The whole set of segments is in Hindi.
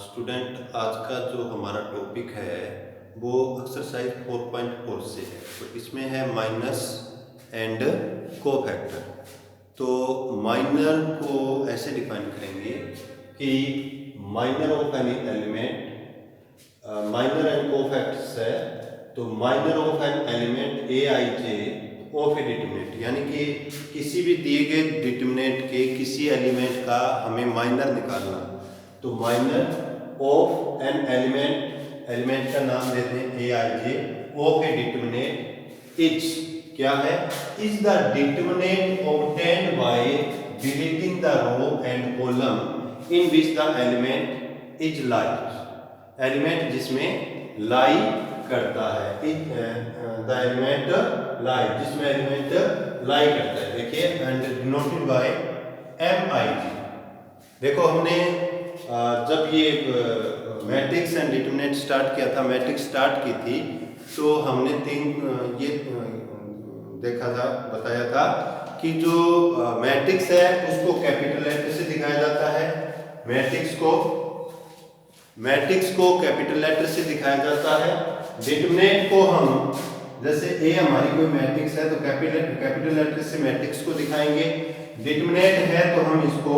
स्टूडेंट, आज का जो हमारा टॉपिक है वो एक्सरसाइज 4.4 से है। तो इसमें है माइनस एंड कोफैक्टर। तो माइनर को ऐसे डिफाइन करेंगे कि minor of any element, minor and cofactors है। तो minor of an element A i j of a determinant, यानी कि किसी भी दिए गए डिटरमिनेंट के किसी एलिमेंट का हमें माइनर निकालना। तो minor of an element, element का नाम देते हैं a i j, of a determinant is क्या है, is the determinant obtained by deleting the row and column in which the element is lie. Element जिसमें लाई करता है, द एलिमेंट लाई, जिसमें एलिमेंट लाई करता है। देखिए, एंड डिनोटेड बाय एम आई जी। देखो, हमने जब ये मैट्रिक्स एंड डिटरमिनेंट स्टार्ट किया था, मैट्रिक्स स्टार्ट की थी, तो हमने ये देखा था, बताया था कि जो मैट्रिक्स है उसको कैपिटल लेटर से दिखाया जाता है। मैट्रिक्स को कैपिटल लेटर से दिखाया जाता है। डिटरमिनेंट को हम, जैसे ए हमारी कोई मैट्रिक्स है तो कैपिटल लेटर से मैट्रिक्स को दिखाएंगे। डिटरमिनेंट है तो हम इसको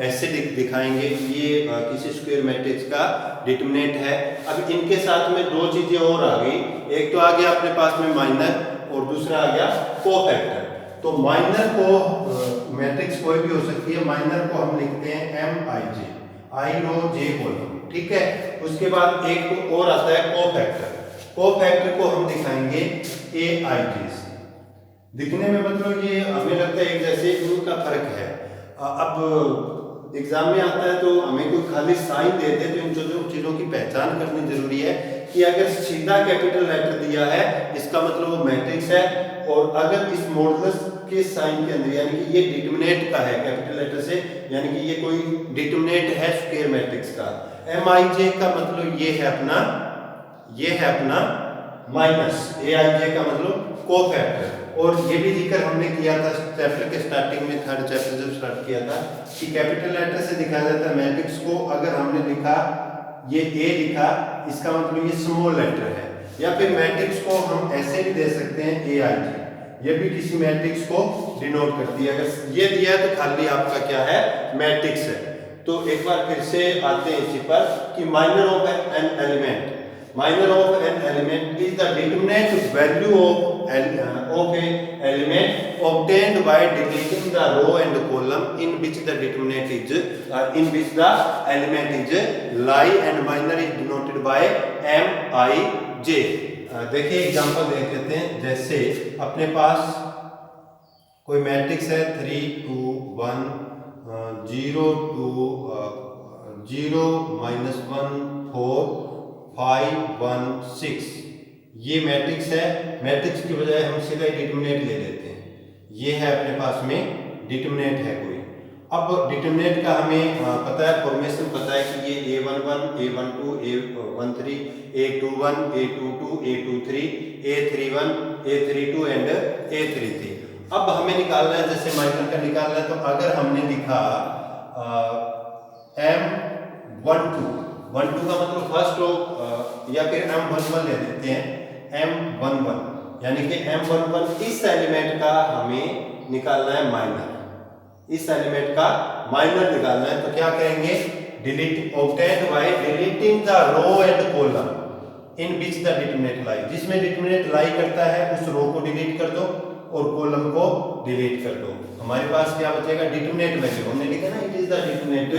ऐसे दिखाएंगे, ये किसी स्क्वायर मैट्रिक्स का डिटरमिनेंट है। अब इनके साथ में दो चीजें और आ गई, एक तो आ गया अपने पास में माइनर और दूसरा आ गया कोफैक्टर। तो माइनर को मैट्रिक्स कोई भी हो सकती है, माइनर को हम लिखते हैं एम आई जे, आई रो जे कॉलम, ठीक है। उसके बाद एक और आता है कोफैक्टर। कोफैक्टर को हम दिखाएंगे ए आई जे से। दिखने में मतलब ये हमें लगता है एक जैसे, उनका फर्क है। अब एग्जाम में आता है तो हमें कोई खाली साइन दे दे तो इन चीजों की पहचान करनी जरूरी है कि अगर सीधा कैपिटल लेटर दिया है इसका मतलब वो मैट्रिक्स है, और अगर इस मॉडुलस के साइन के अंदर, यानी कि ये डिटरमिनेंट का है कैपिटल लेटर से, यानी कि ये कोई डिटरमिनेंट है स्क्वायर मैट्रिक्स का। एम आई जे का मतलब ये है अपना माइनस, ए आई जे का मतलब कोफैक्टर। और ये भी जिक्र हमने किया था चैप्टर के स्टार्टिंग में, थर्ड चैप्टर जब स्टार्ट किया था, कि कैपिटल लेटर से दिखाया जाता है मैट्रिक्स को। अगर हमने लिखा ये ए लिखा, इसका मतलब ये स्मॉल लेटर है। या फिर मैट्रिक्स को हम ऐसे भी दे सकते हैं ए आई जे, ये भी किसी मैट्रिक्स को डिनोट करती है। अगर ये दिया है तो खाली आपका क्या है, मैट्रिक्स है। तो एक बार फिर से आते हैं इसी पर कि minor of an element, minor of an element is the determinant value of a element obtained by deleting the row and column in which the determinant is in which the element is lie, and minor is denoted by m I j। देखिए एग्जांपल देख लेते हैं। जैसे अपने पास कोई मैट्रिक्स है 3 2 1 0 2 0 -1 4 5 1 6, ये मैट्रिक्स है। मैट्रिक्स की बजाय हम सीधा डिटरमिनेंट ले लेते हैं। ये है अपने पास में डिटरमिनेंट है कोई। अब डिटरमिनेंट का हमें पता है, फॉर्मेशन पता है कि ये a11 a12 a13 a21 a22 a23 a31 a32 and a33। अब हमें निकालना है, जैसे माइनर का निकालना है, तो अगर हमने लिखा m12 का मतलब फर्स्ट रो, या फिर m11 ले लेते हैं, m11, यानी कि m11 इस एलिमेंट का हमें निकालना है माइनर, इस एलिमेंट का माइनर निकालना है। तो क्या करेंगे, delete obtained by deleting the row and column in which the determinant lie, जिसमें डिटरमिनेंट लाई करता है उस रो को डिलीट कर दो और कॉलम को डिलीट कर दो। हमारे पास क्या बचेगा, डिटरमिनेंट वैल्यू, हमने लिखा ना it is the determinant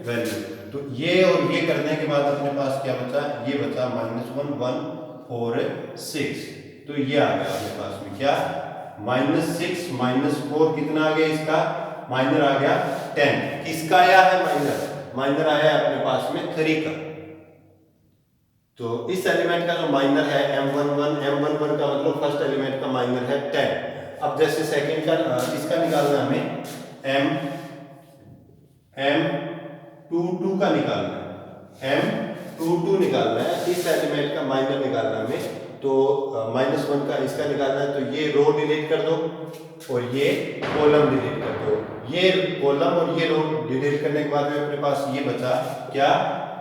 value. तो ये और ये करने के बाद अपने पास क्या बचा, ये बचा -1 1 4 6। तो ये आ गया अपने पास में क्या, -6 -4 कितना आ गया, इसका माइनर आ गया 10। किसका आया है माइनर, माइनर आया है अपने पास में 3 का। तो इस एलिमेंट का जो माइनर है m11 का मतलब फर्स्ट एलिमेंट का माइनर है 10। अब जैसे सेकंड का इसका निकालना हमें m22 का निकालना है, m22 निकालना है, इस एलिमेंट का माइनर निकालना हमें। तो -1 का इसका निकालना है, तो ये रो डिलीट कर दो और ये कॉलम डिलीट कर दो। ये कॉलम और ये रो डिलीट करने के बाद में अपने पास ये बचा क्या,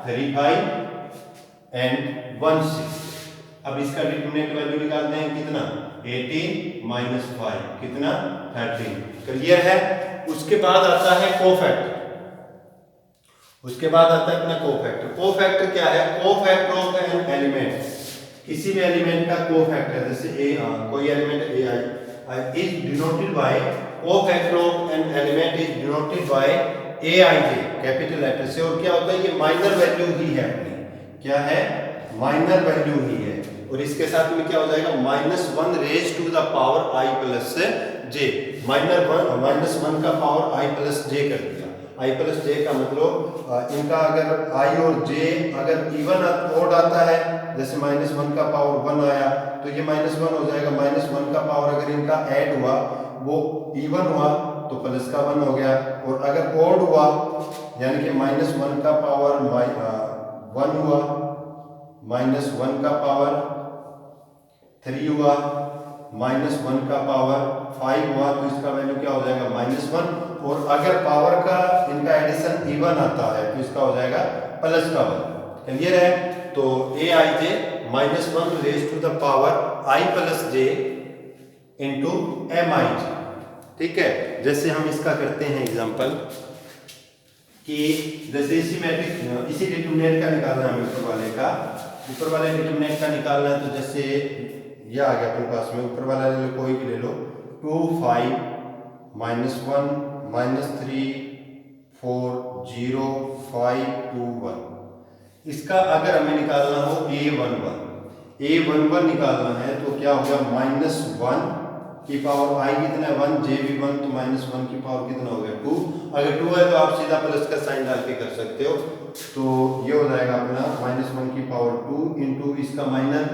35 एंड 16। अब इसका डिटरमिनेंट वैल्यू निकालते हैं, कितना, 18 माइनस 5 कितना, 13। क्लियर है। उसके बाद आता है कोफैक्टर। उसके बाद आता है अपना कोफैक्टर। कोफैक्टर क्या है, कोफैक्टर ऑफ एन एलिमेंट, किसी भी एलिमेंट का कोफैक्टर, जैसे कोई element ai is denoted by, cofactor of an element is denoted by aij capital letter से। और क्या होता है, ये माइनर वैल्यू ही है अपनी, क्या है, माइनर वैल्यू ही है। और इसके साथ में क्या हो जाएगा, -1 raise to the power i plus j, -1 का पावर i प्लस j कर दिया। i प्लस j का मतलब इनका अगर i और j अगर इवन ओड आता है, जैसे -1 का पावर 1 आया तो ये -1 हो जाएगा। -1 का पावर अगर इनका ऐड हुआ, वो इवन हुआ तो प्लस का 1 हो गया। और अगर ओड हुआ यानी कि -1 का पावर 1 हुआ, -1 का पावर 3 हुआ, -1 का पावर 5 हुआ, तो इसका वैल्यू क्या हो जाएगा, -1। और अगर पावर का इनका एडिशन इवन आता है तो इसका हो जाएगा प्लस का 1। क्लियर है। तो aij -1 raise to the power i plus j into mij। ठीक है। जैसे हम इसका करते हैं एग्जांपल कि जैसे इसी मैट्रिक्स, इसी डिटरमिनेंट का निकालना है, ऊपर वाले का, ऊपर वाले डिटरमिनेंट का निकालना है। तो जैसे ये आ गया अपने पास में, ऊपर वाला ले लो, कोई भी ले लो, 2 5 -1 -3 4 0 5 2 1। इसका अगर हमें निकालना हो a11 निकालना है तो क्या हो गया, -1 की पावर i कितना है, 1, j भी 1, तो -1 की पावर कितना हो गया, 2। अगर 2 है तो आप सीधा प्लस का साइन डाल के कर सकते हो। तो ये हो जाएगा अपना -1 की पावर 2 इंटू इसका माइनर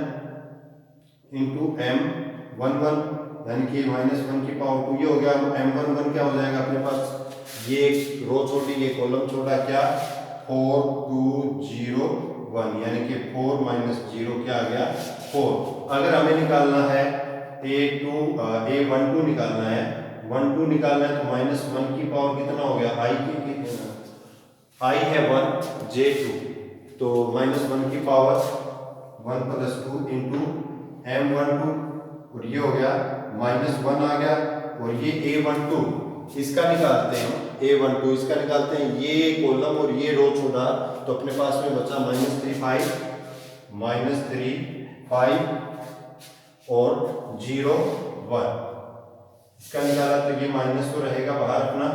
इंटू m11 यानी कि -1 की पावर 2, ये हो गया। m11 क्या हो जाएगा अपने पास, ये रो छोड़ी, ये कॉलम छोड़ा, क्या, 4 2 0 1 यानी कि 4 - 0 क्या आ गया, 4। अगर हमें निकालना है a12 निकालना है, 12 निकालना है तो -1 की पावर कितना हो गया, i है 1 j2, तो -1 की पावर 1 + 2 इंटू m12, और ये हो गया -1 आ गया। और ये a12 इसका निकालते हैं, a12 इसका निकालते हैं, ये कॉलम और ये रो छोड़ा तो अपने पास में बचा -3 5 और 0 1। इसका निकाला तो ये माइनस तो रहेगा बाहर अपना,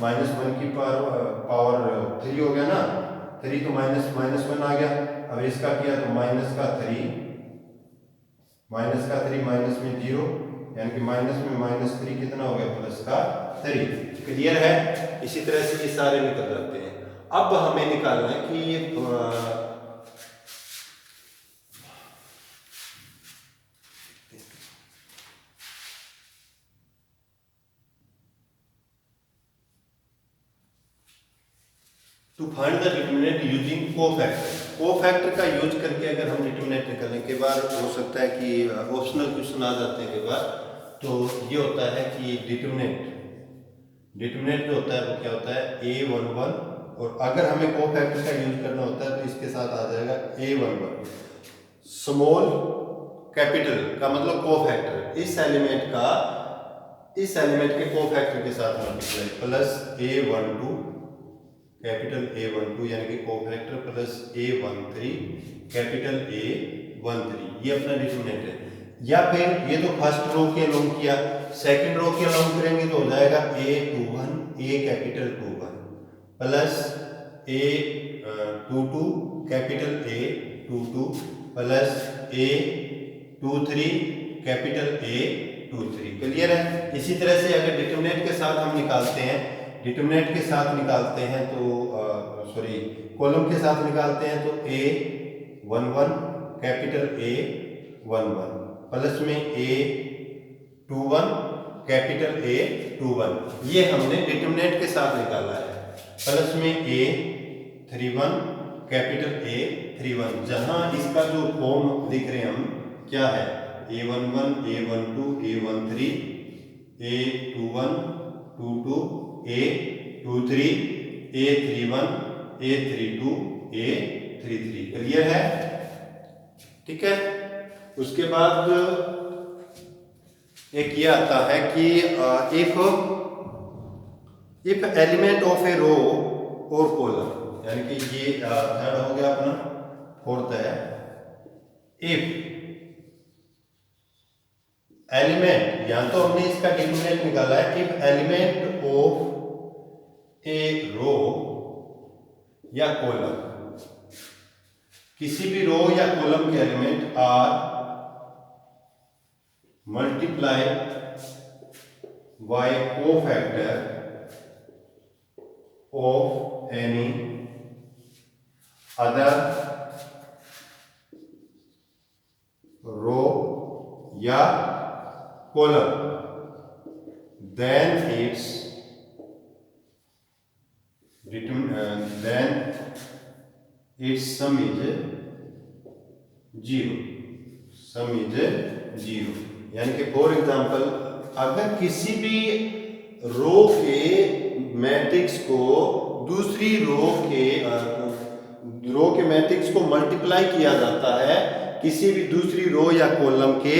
-1 की पावर 3 हो गया ना, 3 तो -1 आ गया। अब इसका किया तो -3 माइनस में 0 यानी कि माइनस में -3 कितना हो गया, +3। क्लियर है। इसी तरह से ये सारे निकल जाते हैं। अब हमें निकालना है कि ये to find the determinant using cofactor. Cofactor का यूज करके अगर हम डिटरमिनेंट निकालने के बाद, हो सकता है कि ऑप्शनल क्वेश्चन आ जाते हैं कई बार, तो ये होता है कि डिटरमिनेंट जो होता है वो क्या होता है, a11। और अगर हमें कोफैक्टर का यूज करना होता है तो इसके साथ आ जाएगा a11 स्मॉल कैपिटल का मतलब कोफैक्टर, इस एलिमेंट के कोफैक्टर के साथ multiply, plus a12 capital A12 यानी कि cofactor plus A13 capital A13, ये अपना डिटरमिनेंट है। या फिर ये तो फर्स्ट रो के अलोंग किया, सेकंड रो के अलोंग करेंगे तो हो जाएगा A21 A capital 21 plus A22 capital A22 plus A23 capital A23। Clear है। इसी तरह से अगर डिटरमिनेंट के साथ हम निकालते हैं, तो कॉलम के साथ निकालते हैं तो A11 कैपिटल A11 प्लस में A21 कैपिटल A21, ये हमने डिटरमिनेंट के साथ निकाला है। प्लस में A31 कैपिटल A31, जहां इसका जो फॉर्म लिख रहे हैं हम क्या है, A11, A12, A13, A21, A22, A23, A31, A32, A33। Clear है? ठीक है। उसके बाद एक ये आता है कि इफ एलिमेंट ऑफ ए रो और कॉलम, यानी कि ये थर्ड हो गया अपना, फोर्थ है इफ एलिमेंट, या तो हमने इसका डिटरमिनेंट निकाला है, if element of a row या कॉलम, किसी भी रो या कॉलम के element are multiply by cofactor of any other row या column, then its sum is zero, यानी कि फॉर एग्जांपल अगर किसी भी रो के मैट्रिक्स को दूसरी रो के मैट्रिक्स को मल्टीप्लाई किया जाता है किसी भी दूसरी रो या कॉलम के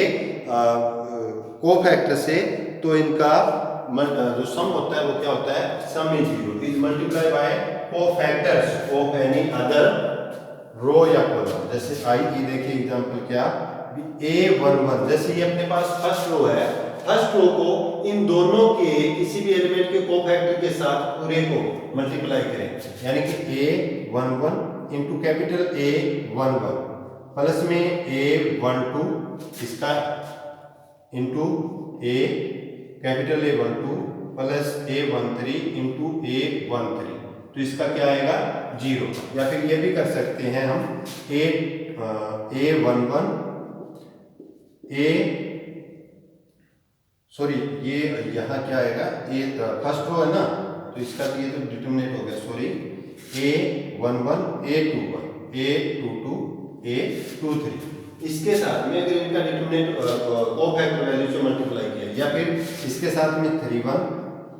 कोफैक्टर से, तो इनका जो सम होता है वो क्या होता है, sum is zero, is multiply by cofactors of any other row या कॉलम। जैसे आई की देखिए एग्जांपल क्या, A11, जैसे ये अपने पास फर्स्ट रो है, फर्स्ट रो को इन दोनों के किसी भी एलिमेंट के कोफैक्टर के साथ पूरे को मल्टीप्लाई करें, यानी कि A11 into capital A11 plus में A12 इसका into A capital A12 plus A13 into A13, तो इसका क्या आएगा, जीरो। या फिर ये भी कर सकते हैं हम A11 ये यहाँ क्या आएगा, फर्स्ट रो है ना, तो इसका ये तो डिटरमिनेंट हो गया, A11 A21 A22 A23, इसके साथ में अगर इनका डिटरमिनेंट कोफैक्टर वैल्यू से मल्टीप्लाई किया, या फिर इसके साथ में 31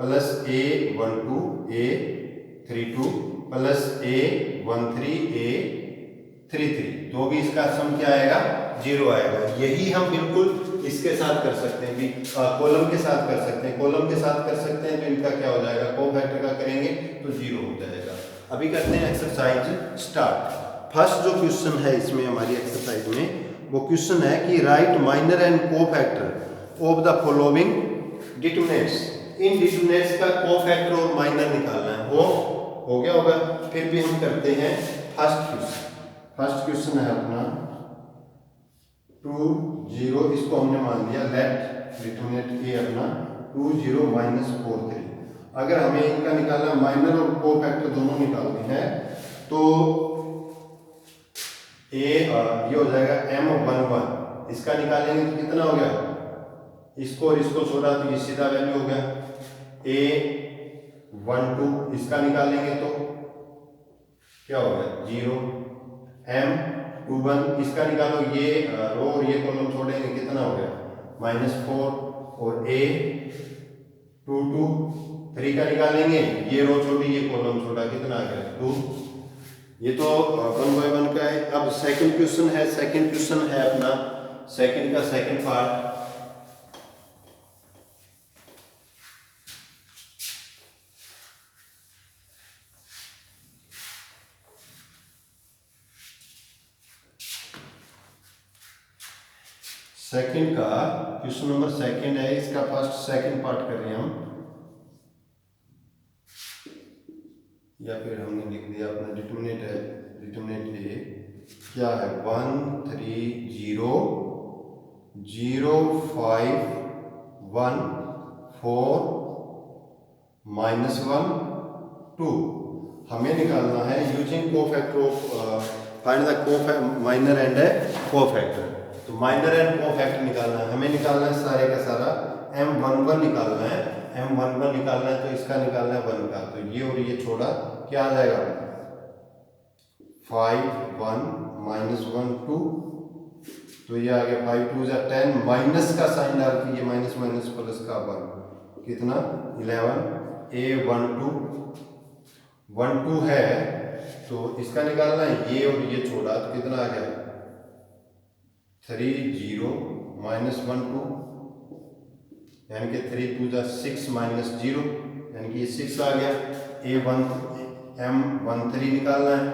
plus A12 A32 plus A13 A33, तो भी इसका सम क्या आएगा, जीरो आएगा। यही हम बिल्कुल इसके साथ कर सकते हैं, कॉलम के साथ कर सकते हैं, तो इनका क्या हो जाएगा, कोफैक्टर का करेंगे तो जीरो हो जाएगा। अभी करते हैं एक्सरसाइज स्टार्ट। फर्स्ट जो क्वेश्चन है इसमें हमारी एक्सरसाइज में, वो क्वेश्चन है कि right minor and cofactor of the following determinants, in determinants का कोफैक्टर और माइनर निकालना है। वो हो गया होगा, फिर भी हम करते हैं फर्स्ट क्वेश्चन है अपना 2 0, इसको हमने मान लिया लेट डिटरमिनेंट ए अपना 2 0 -4 3। अगर हमें इनका निकालना माइनर और कोफैक्टर दोनों निकालते हैं, तो ये हो जाएगा M11, इसका निकालेंगे तो कितना हो गया, इसको और इसको छोड़ा तो ये सीधा वैल्यू हो गया। A12 इसका निकालेंगे तो क्या होगा, 0। M21 इसका निकालो, ये रो और ये कॉलम छोड़ेंगे, कितना हो गया, -4। और A22 3 का निकालेंगे, ये रो छोड़ी ये कॉलम छोड़ा, कितना आ गया, 2। ये तो 1 बाय 1 का है। अब सेकंड क्वेश्चन है अपना सेकंड का सेकंड पार्ट। सेकंड का क्वेश्चन नंबर सेकंड है, इसका फर्स्ट सेकंड पार्ट कर रहे हैं हम, या फिर हमने लिख दिया अपना डिटरमिनेंट है, डिटरमिनेंट ए क्या है, 1 3 0 0 5 1 4 -1 2। हमें निकालना है using cofactor of, find the minor and cofactor. तो माइनर एंड कोफैक्टर निकालना है, हमें निकालना है सारे का सारा, M11 निकालना है, M11 निकालना है, तो इसका निकालना है 1 का, तो ये और ये छोड़ा, क्या आ जाएगा, 5 1 -1 2 तो ये आ गया 5 2 जा 10, माइनस का साइन डाल के ये माइनस माइनस प्लस का 1 कितना 11, A12 है तो इसका निकालना है ये और ये छोड़ा तो कितना आ गया 3 0 -1 2 यानी कि 3 2 जा 6 -0 यानी कि ये 6 आ गया। M13 निकालना है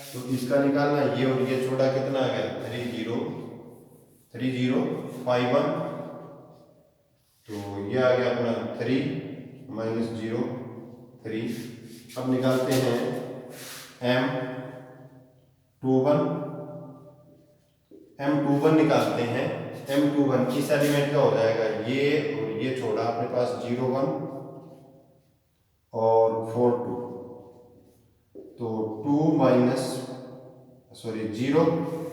तो इसका निकालना है ये और ये छोड़ा कितना आ गया 3 0 5 1 तो ये आ गया अपना 3 -0 3। अब निकालते हैं M21 निकालते हैं। M21 इस एलिमेंट का हो जाएगा ये और ये छोड़ा अपने पास 0 1 और 4 2 तो 0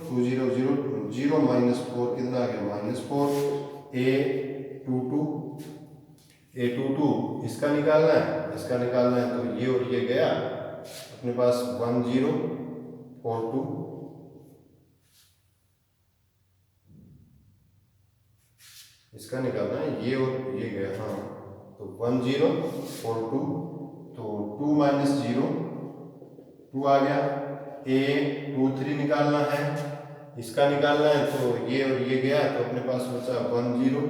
2 0 0 0 -4 कितना आ गया -4। A22 इसका निकालना है तो ये और ये गया अपने पास 1 0 4 2 इसका निकालना है ये और ये गया हाँ तो 1 0 4 2 तो 2 -0 2 आ गया। A23 निकालना है इसका निकालना है तो ये और ये गया तो अपने पास बचा 1 0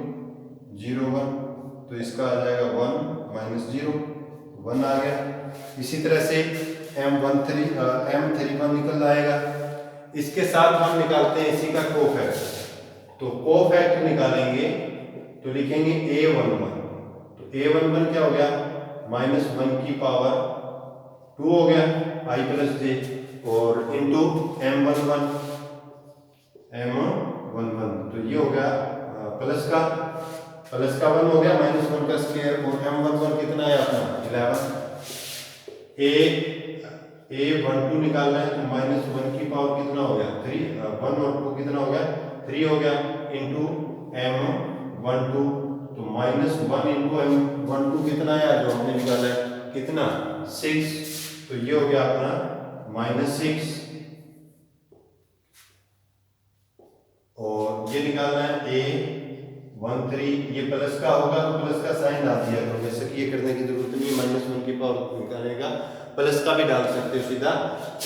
0 1 तो इसका आ जाएगा 1 -0 1 आ गया। इसी तरह से M31 निकल आएगा। इसके साथ हम निकालते हैं इसी का कोफैक्टर तो कोफैक्टर निकालेंगे तो लिखेंगे A11 तो A11 क्या हो गया -1 की पावर 2 हो गया I + j और इंटू M11 तो ये हो गया प्लस का 1 हो गया -1 का स्क्वायर और M11 कितना है अपना 11। A12 निकालना है तो -1 की पावर कितना हो गया 3 1 और 2 कितना हो गया 3 हो गया इंटू M12 तो -1 इंटू M12 कितना है जो हमने निकाला है कितना 6 तो ये हो गया अपना -6 और ये निकालना है A13 ये प्लस का होगा तो प्लस का साइन डाल दिया तो वैसे कि ये करने की जरूरत नहीं है -1 की पावर निकालेगा प्लस का भी डाल सकते हो सीधा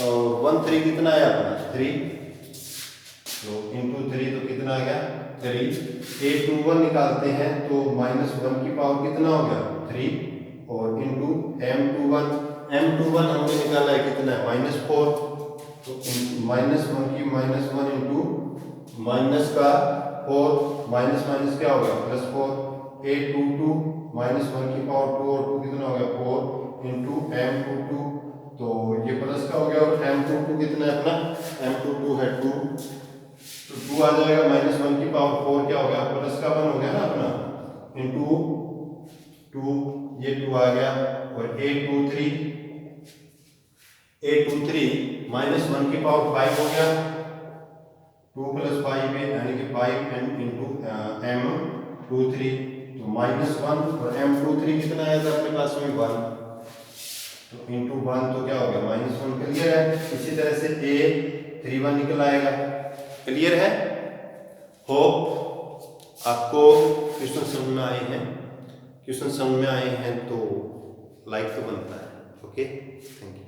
और 13 कितना है अपना 3 तो इंटू 3 तो कितना आ गया 3। A21 निकालते हैं तो -1 की पावर कितना हो गया 3 और इंटू M21 हमने निकाला है कितना है -4 तो -1 की -1 इंटू माइनस का 4 माइनस क्या हो गया +4। A22 -1 की पावर 2 और 2 कितना हो गया 4 इंटू M22 तो ये प्लस का हो गया और M22 कितना है अपना M22 है 2 तो 2 आ जाएगा -1 की पावर 4 क्या हो गया प्लस का 1 हो गया ना अपना इंटू 2 ये 2 आ गया और A23 -1 की पावर 5 हो गया 2 + 5 है यानी कि 5 इंटू M23 तो -1 और M23 कितना आया था अपने पास में 1 तो इंटू 1 तो क्या हो गया -1 क्लियर है। इसी तरह से A31 निकल आएगा क्लियर है। होप आपको क्वेश्चन समझ में आए हैं। क्वेश्चन समझ में आए हैं तो लाइक तो बनता है। Okay thank you.